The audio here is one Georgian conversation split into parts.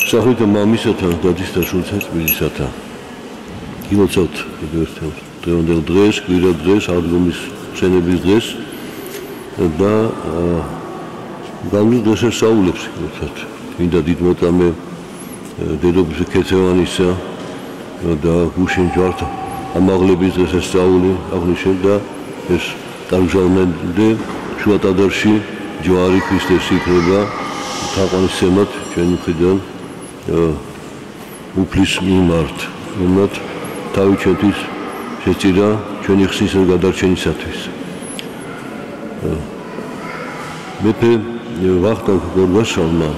Sahrita mamisatan, dadista šulcēt biļisatan. Ilocot, დღევანდელ დღეს, კვირა დღეს, აღდგომის მშენების დღეს და გამის დღესასწაულებს ilocot. Მინდა დიდ მოწამე დედოფალ ქეთევანისა და გუშინ ჯვართ ამაღლების დღესასწაული აღნიშნე და ეს დამჟავნამდე შუატადარში ჯვარი ქრისტეს იქნება თაყვანისცემად ჩვენი მხრიდან უფლის მიმართ. Იმათ თავი ჩვენთვის შეწირა ჩვენი ხსნის გადარჩენისათვის. მეფე ვახტანგ გორგასალმა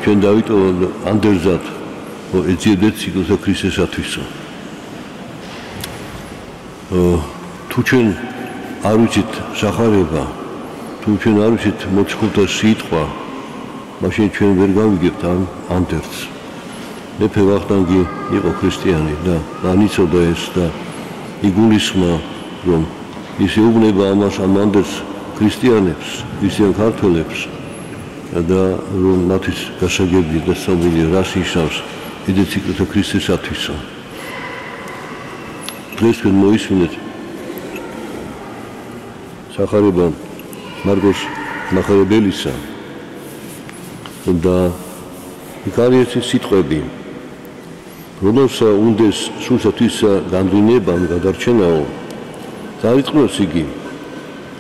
ჩვენ დავიტოვოთ ანდერძად ეძიებდეთ სიკვდილსა ქრისტესათვისო. თუ ჩვენ არ ვიცით სახარება, თუ ჩვენ არ ვიცით მოწყობილთა სიტყვა, მაშინ ჩვენ ვერ გავიგებთ ამ ანდერძს. მეფე ვახტანგი იყო ქრისტიანი და განიცოდა ეს და იგულისხმა რომ ის ეუბნება ამას ამ ანდერძს ქრისტიანებს, ქრისტიან ქართველებს და რომ მათთვის გასაგებია და სწავლილი რას ნიშნავს დიდი სიკვდილსა ქრისტესათვისო. დღეს ჩვენ მოისმინეთ სახარება მარგოს მახარებელისა და იქ არის სიტყვები რომელსა უნდეს სულსათვისა განდრინებამ გადარჩენაო დაიწყოს იგი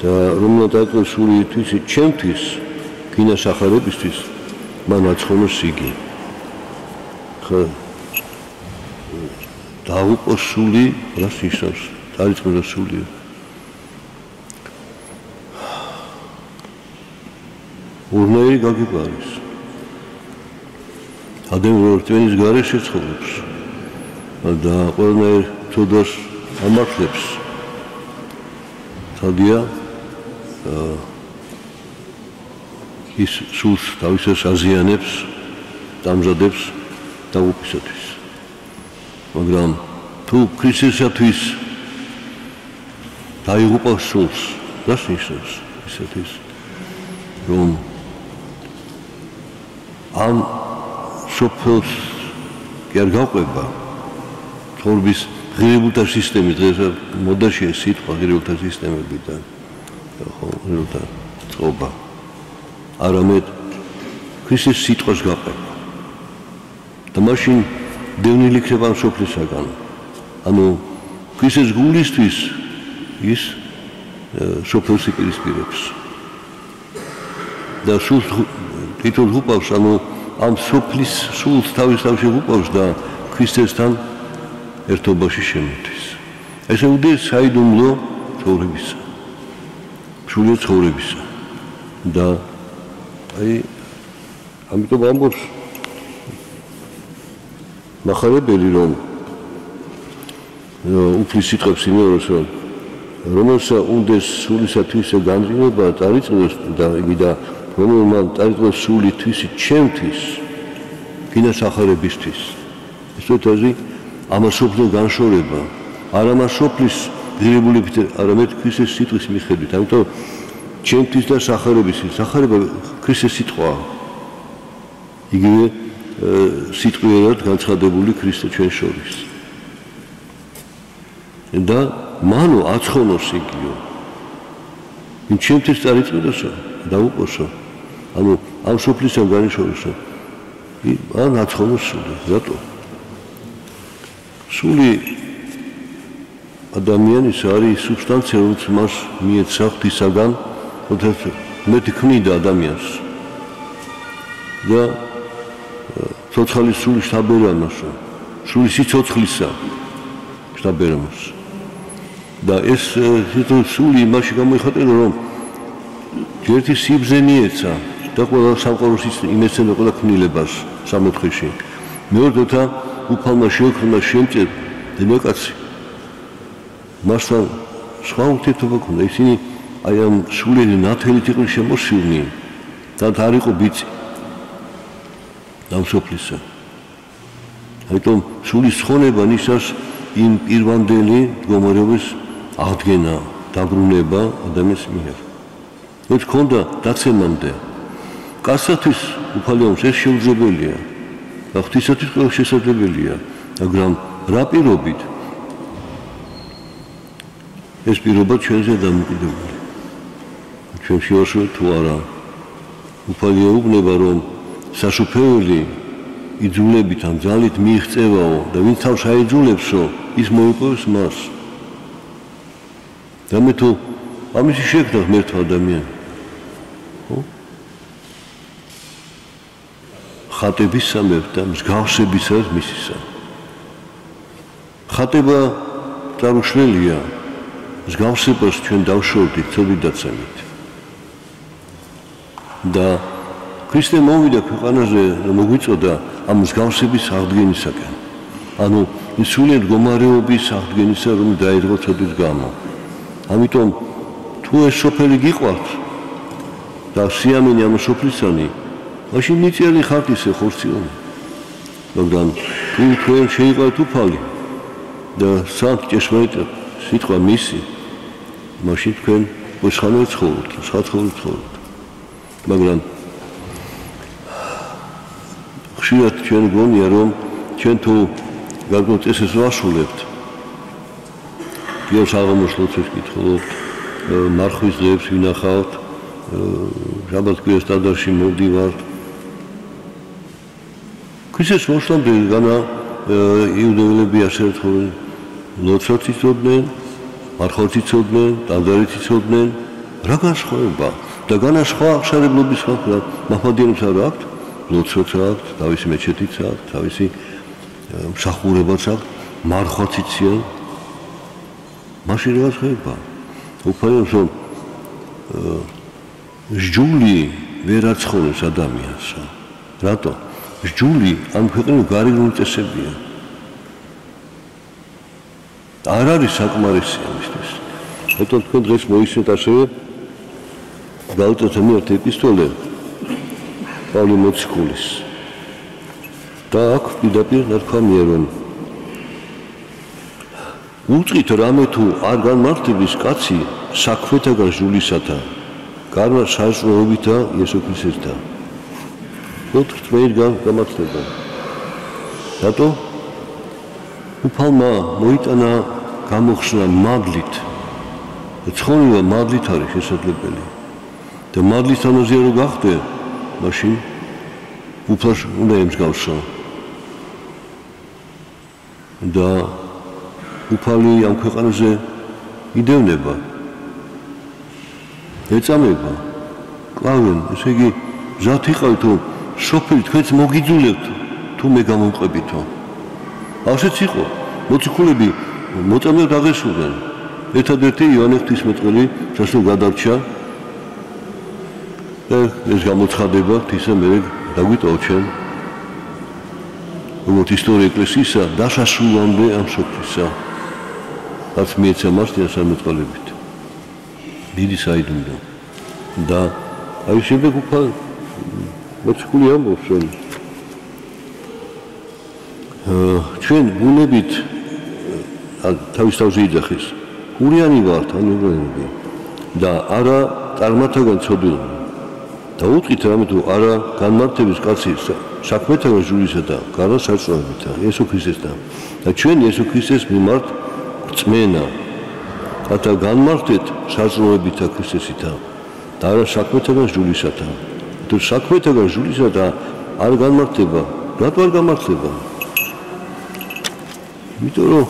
და რომელსაც დაიწყოს სული თვისი ჩემთვის გინა სახარებისთვის მან აცხონოს იგი ხა დაუყოს სული რას ნიშნავს დაიწყოს სული ურნაირი გაგიბარის ადამიანს ჩვენის გარეშე ცხოვრობს და ყველანაირ ცოდვას ამართლებს სადია ის სულს თავისას აზიანებს დამზადებს დაუფისათვის მაგრამ თუ ქრისტესათვის დაიღუპოს სულს რას ნიშნავს ისეთის რომ ამ სოფელს კი არ გავყვება თორბის ღირებულთა სისტემის დღეს მოდაში ეს სიტყვა ღირებულთა სისტემებიდან ხო ღირებულთა წყობა არამედ ქრისტეს სიტყვას გაყვება და მაშინ დევნილი იქნება ამ სოფლისაგან ანუ ქრისტეს გულისთვის ის სოფელს იპირისპირებს და სულ თვითონ უყავს ანუ ამ სოფლის სულს თავისთავად უყავს და ქრისტესთან ერთობაში შემოდის. ესე უდეს საიდუმლო ცხოვრებისა. სულიერ ცხოვრებისა. და აი ამიტომ ამბობს მახარებელი რომ უფლის სიტყვებს იმეორებს რომ რომელსა უნდეს სულისათვის განდრინება დაიწყოს და იგი და რომელმან დაიწყოს სული თვისი ჩემთვის გინა სახარებისთვის ესეთაზი ამასოფლო განშორება არა მასოფლის ღირებულებით არამედ ქრისტეს სიტყვის მიხედვით ამიტომ ჩემთვის და სახარებისთვის სახარება ქრისტეს სიტყვა იგივე სიტყვიერად განცხადებული ქრისტე ჩვენ შორის და მანო აცხონოს იგიო იმ ჩემთვის დაიწყოსო დაუყოსო ანუ ამ სოფლისგან განიშორისო ან აცხონოს სული რატო სული ადამიანის არის სუბსტანცია რომელიც მას მიეცა ღვთისაგან როდესაც მეტი ქმნიდა ადამიანს და ცოცხალი სული შთაბერამოსო სული სიცოცხლისა შთაბერამოს და ეს სული იმაში გამოიხატება რომ ერთი სიბრძე მიეცა და ყველა სამყაროს იმეცემა ყველა ქმნილებას სამოთხეში მეორდოთა უფალმა შეოქმნა შემწერ დემოკრატი მასთან სხვა ურთიერთობა ქონდა ისინი აი ამ სულიერი ნათელით იყო შემოსილნი და არ იყო ბიცი დამსოფლისა აიტომ სულის ცხონება ნიშნავს იმ პირვანდელი მდგომარეობის აღდგენა დაბრუნება ადამიანის მიერ ეს ქონდა დაცემამდე კაცთვის უფალიანს ეს შეუძლებელია ღვთისათვის ყველა შესაძლებელია, მაგრამ რა პირობით? ეს პირობა ჩვენზე დამოკიდებული. ჩვენ შევაშურეთ თუ არა. უფალი ეუბნება, რომ საშუფეველი იძულებით ან ძალით მიიღწევაო და ვინც თავს აიძულებსო, ის მოიპოვებს მას. და მე თუ ამისი შექმნა ღმერთო ადამიანი. ხატების სამეფ და მსგავსებისას მისისა. ხატება წარუშლელია, მსგავსებას ჩვენ დავშორდით ცოდვიდაცემით. და ქრისტე მოვიდა ქვეყანაზე და მოგვიწოდა ამ მსგავსების აღდგენისაკენ. ანუ სულიერ მდგომარეობის აღდგენისა, რომ დაიწყო ცოდვის გამო. ამიტომ თუ ეს სოფელი გიყვართ და სიამენი ამ სოფლისანი, მაშინ მიწიერი ხართ ისე ხორციონი. მაგრამ თუ თქვენ შეიყვართ უფალი და სად ჭეშმარიტად სიტყვა მისი, მაშინ თქვენ უცხანო ცხოვრობთ, სხვა ცხოვრობთ. მაგრამ ხშირად ჩვენ გონია, რომ ჩვენ თუ გარკვეულ წესს ვასრულებთ, გიორგის აღმოსვლას ვკითხულობთ, მარხვის დღეებს ვინახავთ, შაბათ-კვირას ტაძარში მოვდივართ. ქრისტეს მოსვლამდე განა იუდეველები ასე ერთობენ, ლოცვაც იცოდნენ, მარხვაც იცოდნენ, ტაძარიც იცოდნენ, რა განსხვავება? და განა სხვა აღშარებლობის ხალხი მართლმადიანებს არ აქვთ, ლოცვაც აქვთ, თავისი მეჩეთიც აქვთ, თავისი მსახურებაც აქვთ, მარხვაც იციან. მაშინ რა ხდება? უფალებს რომ სჯული ვერ აცხონებს ადამიანს. რატო? სჯული ამ ქვეყნის გარეგნული წესებია. არ არის საკმარისი ამისთვის. რატომ თქვენ დღეს მოისმენთ ასევე გალატელთა მიერ ეპისტოლე პავლე მოციქულის. და აქ პირდაპირ ნათქვამია, რომ უწყით რამე თუ არ განმარტების კაცი საქმეთაგან სულისათა, გარდა საზრდოობითა იესო ქრისტესთან. ოთხ წვეით გამართლება. რატო? უფალმა მოიტანა გამოხსნა მადლით. ცხოვრება მადლით არის შესაძლებელი. და მადლის თანაზე რო გახდე, მაშინ უფალს უნდა ემსგავსო. და უფალი ამ ქვეყანაზე იდევნება. ეწამება. კლავენ, ესე იგი, მზად იყავით, რომ სოფელი თქვენც მოგიძულებთ, თუ მე გამომყვებითო. ასეც იყო. მოციქულები მოწამედ აღესრულნენ. ერთადერთი იოანე ღვთისმეტყველი სასწაულს გადარჩა. ეს გამოცხადება თისა მე დაგვიტოვო ჩვენ. როგორც ისტორია ეკლესიისა დასასრულამდე ამ სოფლისა. რაც მიეცა მას თესამეტყველებით. დიდი საიდუმლო. და აი შემდეგ უფრო მოციქული ამბობს, რომ ჩვენ ბუნებით თავის თავზე იძახის. გურიანი ვართ ანურიანები და არა წარმართაგან ცოდვილები. და უწყით რამე თუ არა განმარტების კაცი საქმეთაგან სულისა და გარდა საწვავებითა იესო ქრისტესთან. და ჩვენ იესო ქრისტეს მიმართ წმენა. რათა განმარტეთ საწვავებითა ქრისტესითა და არა საქმეთაგან სულისათა. თუ საქმეთაგან სულისათა არ განმარტება, რატო არ განმარტება? იმიტომ რომ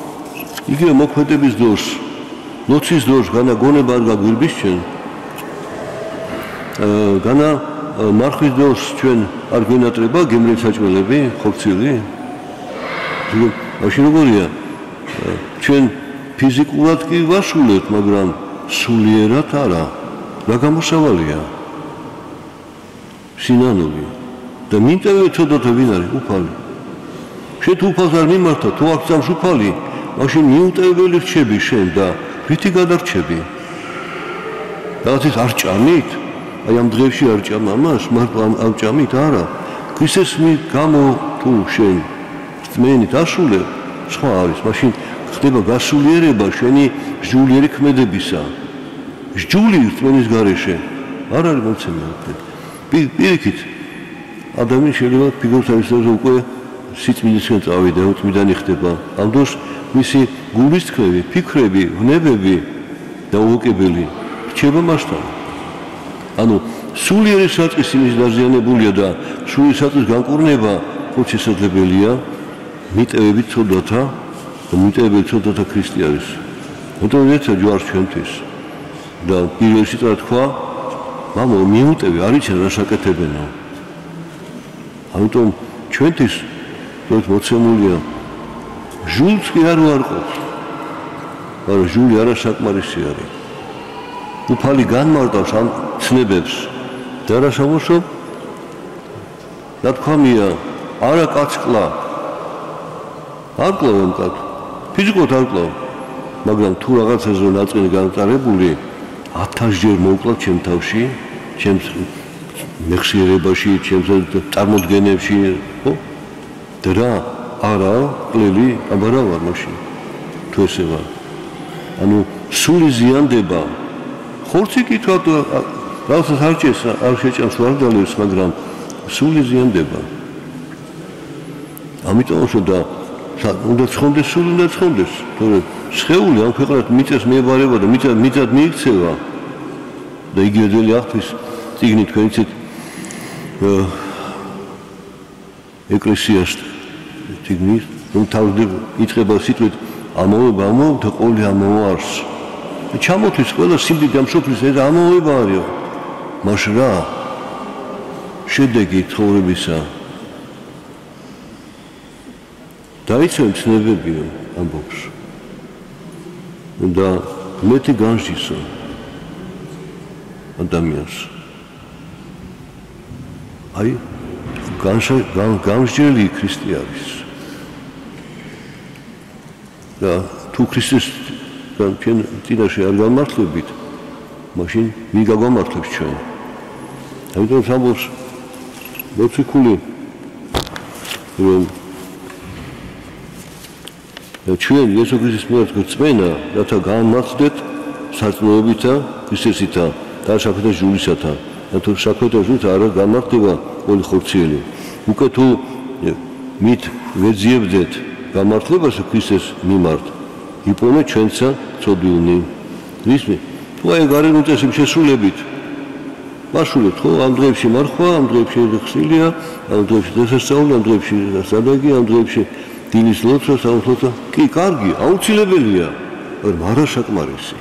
იგივე მოქმედების დროს, ლოცვის დროს განა გონება არ გაგვირბის ჩვენ. განა მარხვის დროს ჩვენ არ გვენატრება გემრიელი საჭმელები, ხორცილი. მაშინ როგორია? ჩვენ ფიზიკურად კი ვასრულებთ, მაგრამ სულიერად არა. რა გამოსავალია? სინანული. და მინდა ვეცოდოთ ვინ არის უფალი. შენ თუ უფალს არ მიმართა, თუ აქ წამს უფალი, მაშინ მიუტეველი რჩები შენ და ვითი გადარჩები? რაღაცის არ ჭამით? აი ამ დღეებში არ ჭამა მას, მართლა არ ჭამით? არა. ქრისტეს გამო თუ შენ წმენით ასულებ, სხვა არის. მაშინ ხდება გასულიერება შენი სულიერი ქმედებისა. სჯული წმენის გარეშე არ არის მოცემა. პირიქით ადამიანი შეიძლება ფიგურს აისწროს უკვე სიწმინდისგან წავიდა, უწმიდანი ხდება. ამ დროს მისი გულისწყლები, ფიქრები, ვნებები და უოკებელი რჩება მასთან. ანუ სულიერი საწყისი მის დაზიანებულია და სულიერი საწყის განკურნება ხო შესაძლებელია მიტევებით ცოდვათა და მიტევებით ცოდვათა ქრისტე არის. იმიტომ ეცა ჯვარს ჩვენთვის და პირველ სიტყვა თქვა მამო მიუტევი არ იციან რა საკეთებენო. ამიტომ ჩვენთვის როგორც მოცემულია ჟულს კი არ უარყოფს. მაგრამ ჟული არა საკმარისი არის. უფალი განმარტავს ამ ცნებებს და რა შემოსო ნათქვამია არა კაცკლა არ კლავენ კაც ფიზიკურად არ კლავ მაგრამ თუ რაღაცაზე ნაწილი განწარებული 1000-ჯერ მოვკლავ ჩემ თავში ჩემს მეხსიერებაში ჩემს წარმოდგენებში ხო და რა არა კლელი აბარა ვარ მაშინ თუ ესე ვარ ანუ სული ზიანდება ხორცი კითხვა რაღაცას არ შეჭამს ვარდალებს მაგრამ სული ზიანდება ამიტომ და უნდა ცხონდეს სული უნდა ცხონდეს თორე სხეული ამ ქვეყნად მიწას მიებარება და მიწად მიიქცევა და იგივე ძველი აღთვის წიგნი თქვენ იცით ეკლესიას წიგნი რომ თავზე იწყება სიტყვით ამოვება და ყოლი ამოვარს ჩამოთვის ყველა სიმდიდრე ამ სოფლის ეს ამოვება არისო მაშინ რა შედეგი ცხოვრებისა დაიცვენ ცნებებიო ამბობს და მეტი განსჯისო ადამიანს აი განსჯელი ქრისტე არის და თუ ქრისტეს ჩვენ წინაშე არ გამართლებით მაშინ ვინ გაგვამართლებს ჩვენ ამიტომ ამბობს მოციქული რომ ჩვენ იესო ქრისტეს მიერ გვწმენა რათა განმართლდეთ სარწმუნოებითა ქრისტესითა და საქმეთა ჟულისათა და თუ საქმეთა ჟულით არ განმართლდება ყოველი ხორციელი უკვე თუ მით ვეძიებდეთ გამართლებას ქრისტეს მიმართ იპოვეთ ჩვენცა ცოდვიუნი ისმი თუ აი გარენ უწესებ შესრულებით მაშულეთ ხო ამ დღეებში მარხვა ამ დღეებში ხსილია ამ დღეებში დასასწაული ამ დღეებში სადაგი ამ დღეებში დილის ლოცვა საუთლოცა კი კარგი აუცილებელია მაგრამ არა საკმარისი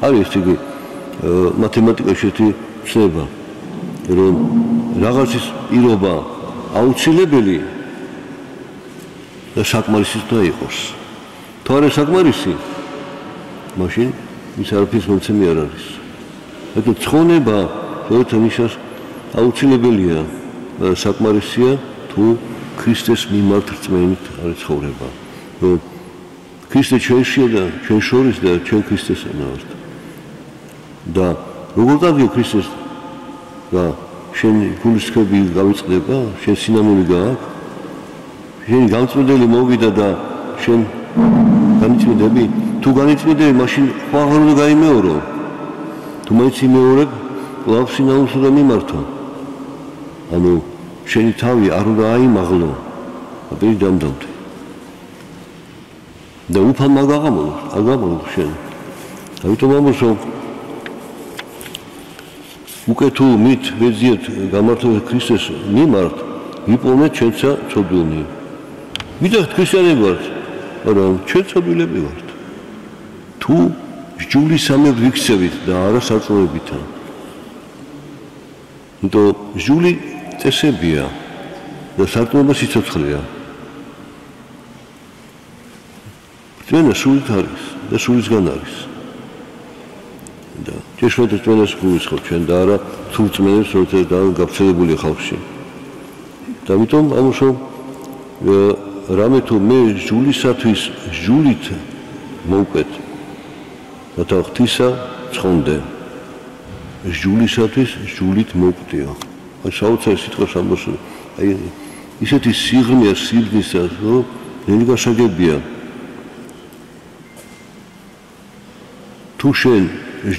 არის იგი მათემატიკაში ცნება რომ რაღაცის პირობა აუცილებელი და საკმარისი და იყოს თუ არა საკმარისი მაშინ ის არაფრის მომცემი არ არის ეს ცხონება როცა ნიშნავს აუცილებელია და საკმარისია თუ ქრისტეს მიმართ რწმენით არის ცხოვრება რომ ქრისტე ჩვენშია და ჩვენ შორის და ჩვენ ქრისტესთან ვართ და როგორ დაგიო ქრისტეს და შენ გულისხმები გავიწყდება შენ სინამდვილე გააქვს შენ გამწმენდელი მოვიდა და შენ განიწმინდები თუ განიწმინდები მაშინ ხო აღარ უნდა გაიმეორო თუ მაინც იმეორებ კლავ სინამდვილეს უნდა მიმართო ანუ შენი თავი არ უნდა აიმაღლო აბერი დამდამდე და უფალ მაგაღამო შენ ამიტომ ამბობს რომ უკვე თუ მით ვეძიეთ გამართლებას ქრისტეს მიმართ იპოვნეთ ჩვენცა ცოდვიუნი ვიდრე ქრისტიანები ვართ მაგრამ ჩვენ ცოდვილები ვართ თუ ჟულისამებრ ვიქცევით და არა სარწმუნოებითა იმიტომ ჟული წესებია და სარწმუნოება სიცოცხლეა ჩვენა სულით არის და სულისგან არის და ჭეშმარიტ ჩვენას გულისხმობ ჩვენ და არა სულ წმენებს როცა და გავრცელებული ხალხში და ამიტომ ამუშავ რამე თუ მე ჟულისათვის ჟულით მოვკვეთ რათა ღვთისა ცხონდე ჟულისათვის ჟულით მოვკვდიო აი საოცარი სიტყვა ამბობს აი ისეთი სიღრმეა სიბნისა რომ ნელი გასაგებია თუ შენ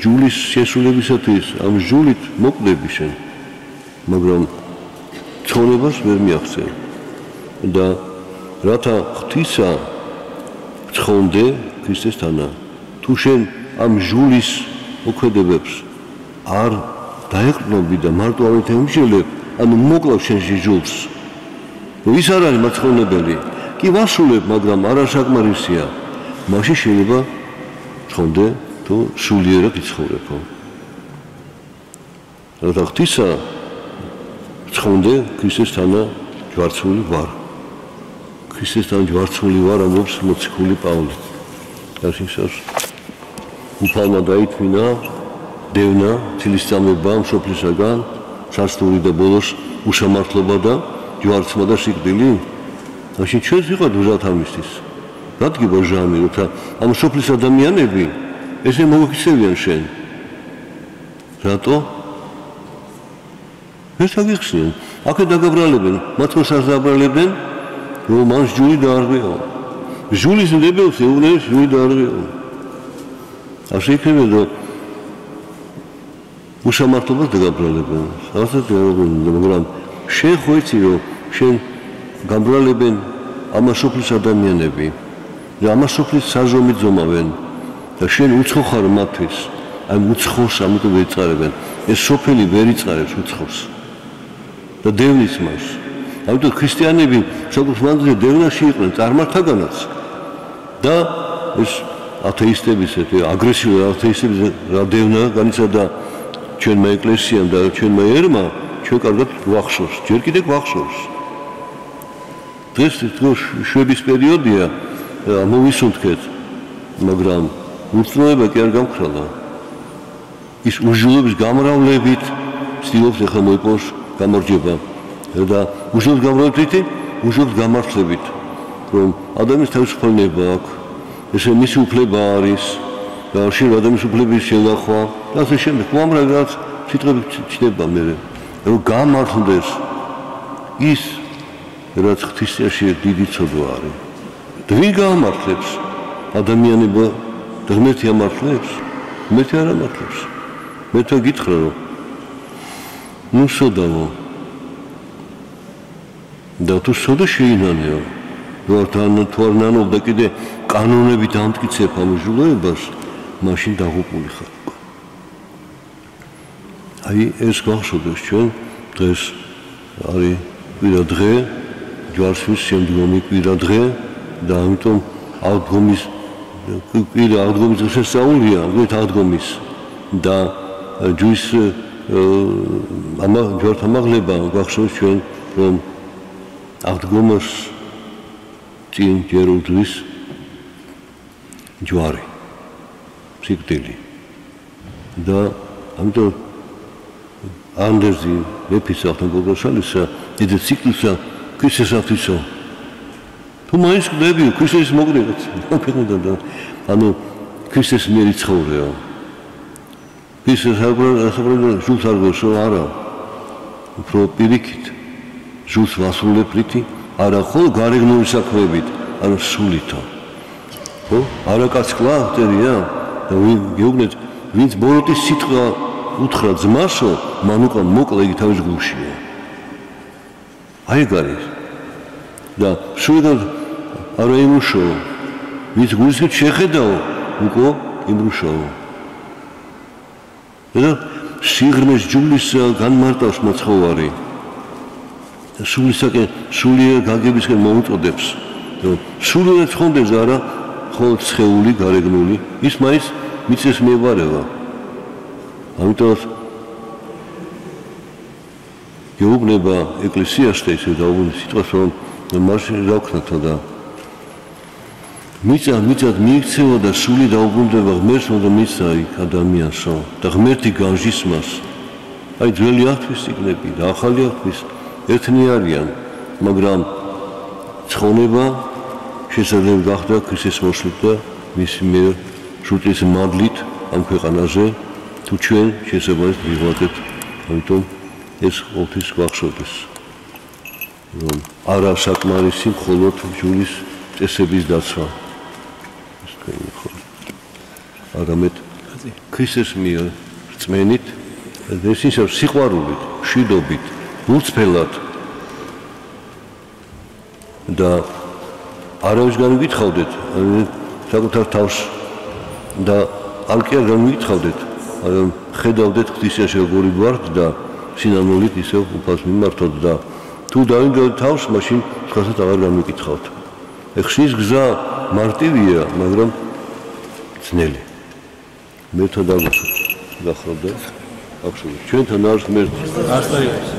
ჟულის შესრულებისათვის ამ ჟულით მოკვდები შენ მაგრამ ცხოვრებას ვერ მიაღწევ და რათა ღვთისა ცხონდე ქრისტესთანა. თუ შენ ამ ჟულის მოქმედებებს არ დაეყრდნობი და მარტო ამით ემსჯელებ, ანუ მოკლავ შენში ჟულს. ის არ არის მაცხოვნებელი. კი ვასრულებ, მაგრამ არასაკმარისია. მაშინ შეიძლება ცხონდე თუ სულიერად იცხოვრებო. რათა ღვთისა ცხონდე ქრისტესთანა ჯვარცმული ვარ. ქრისტესთან ჯვარცმული ვარ, ამბობს მოციქული პავლე. გასინსავს უფალმა დაითმინა დევნა, ცილისწამება მსოფლისაგან, სასტური და ბოლოს უსამართლობა და ჯვარცმა და სიკვდილი. მაშინ ჩვენც ვიყავთ უზად ამისთვის. რადგება ჟამი, როცა ამ მსოფლის ადამიანები ესე მოგიქცევიან შენ. რატო? ეს აგიხსნიან. აქ დაგაბრალებენ, მათქოს არ დააბრალებენ, რომ მან ჟული დაარღვიო. ჟულის ნებელს ეუბნებს ჟული დაარღვიო. ასე იქნება და უსამართლობას დაგაბრალებენ. ასე დაარღვიო, მაგრამ შენ ხო იცი რომ შენ გაბრალებენ ამას სოფლის ადამიანები და ამას სოფლის საზომი ძომავენ და შენ უცხო ხარ მათთვის. აი უცხოს ამიტომ ეწარებენ. ეს სოფელი ვერ იწყარებს უცხოს. და დევნის მას. ამიტომ ქრისტიანები საკუთარ მანძილზე დევნაში იყვნენ წარმართთაგანაც და ეს ათეისტების აგრესიული ათეისტების რა დევნა განიცადა ჩვენმა ეკლესიამ და ჩვენმა ერმა, ჩვენ კარგად გვახსოვს, ჯერ კიდევ გვახსოვს. დღეს შვების პერიოდია, მოვისუნთქეთ, მაგრამ ურწმუნება კი არ გამქრალა. ის უჟულობის გამრავლებით ცდილობს ახლა მოიპოვოს გამარჯვება და უჟულობის გამრავლებით, უჟულობის გამართლებით, რომ ადამიანს თავისუფლება აქვს, ესე მისი უფლება არის და შეიძლება ადამიანის უფლების შელახვა და ასე შემდეგ. უამრავი რაც სიტყვები ჩნდება მე, რომ გამართლდეს ის რაც ღვთისიაში დიდი ცოდვა არის. ვინ გამართლებს ადამიანება და ღმერთი ამართლებს? ღმერთი არ ამართლებს. მე თქვენ გითხრა რომ ნუ სოდავო და თუ სოდა შეინანეო თუ არ ნანობდა კიდე კანონებით ამტკიცებ ამ ჟულოებას, მაშინ დაღუპული ხარ. აი ეს გავხსოვდეს ჩვენ დღეს არის კვირა დღე, ჯვარცმის შემდგომი კვირა დღე და ამიტომ აღდგომის კვირა აღდგომის შესწავლია, გვეთ აღდგომის და ჯვრის ჯვართამაღლება გახსოვს ჩვენ რომ აღდგომას წინ ჯერ უდრის ჯვარი, სიკვდილი და ამიტომ ანდერზი მეფის ახალგაზრდისა დიდი ციკლისა ქრისტესათვისო თუ მაინც გდები ქრისტეს მოგდებით და ანუ ქრისტეს მიერ იცხოვრეო ქრისტეს საბრალო ჟულს არ გოსო არა უფრო პირიქით ჟულს ვასრულებ რითი არა ხოლ გარეგნული საქმეებით არა სულითო ხო არა კაცკლა ხტერია და გეუბნეთ ვინც ბოროტის სიტყვა უთხრა ძმასო მან უკან მოკლა იგი თავის გულშია აი ეგ არის და სულიდან არა იმუშო ვინც გულისკენ შეხედაო უკო იმრუშაო და სიღრმეს ჯულის განმარტავს მოცხოვარი სულისაკენ სულიერ გაგებისკენ მოუწოდებს რომ სულიერ ცხონდეს არა ხოლმე ცხეული გარეგნული ის მაინც მიწეს მიეվარება ამიტომ გეუბნება ეკლესიასთან ისე დაუბრუნდა სიტყვას რომ მაშინ დავქნათო და მიწა მიიქცევა და სული დაუბრუნდება ღმერთს და მიწა იქ ადამიანსო და ღმერთი განжის მას აი ძველი აღთვის ციგნები და ახალი აღთვის ერთნი არიან მაგრამ ცხონება შესაძლებელი გახდა ქრისტეს მოსვლით და მისი მიერ ჟუტის მადლით ამ ქვეყანაზე თუ ჩვენ შესაძლებლად ვიღოთ ამიტომ ეს ყოველთვის გვახსოვდეს რომ არა საკმარისი მხოლოდ ჯულის წესების დაცვა ეს თქვენი ხო არამედ ქრისტეს მიერ რწმენით ეს ისე სიყვარულით მშვიდობით მუცფელად და არავის განვიკითხავდეთ საკუთარ თავს და ალკი არ განვიკითხავდეთ, მაგრამ ხედავდეთ ღვთისიაში როგორი ვართ და სინანულით ისევ უფალს მიმართოთ და თუ დავინჯოთ თავს, მაშინ სხვასაც აღარ განვიკითხავთ. ხსნის გზა მარტივია, მაგრამ ძნელი. მე თან დავუშვით. გახლავდა? ახსოვს. ჩვენთან არის ღმერთი.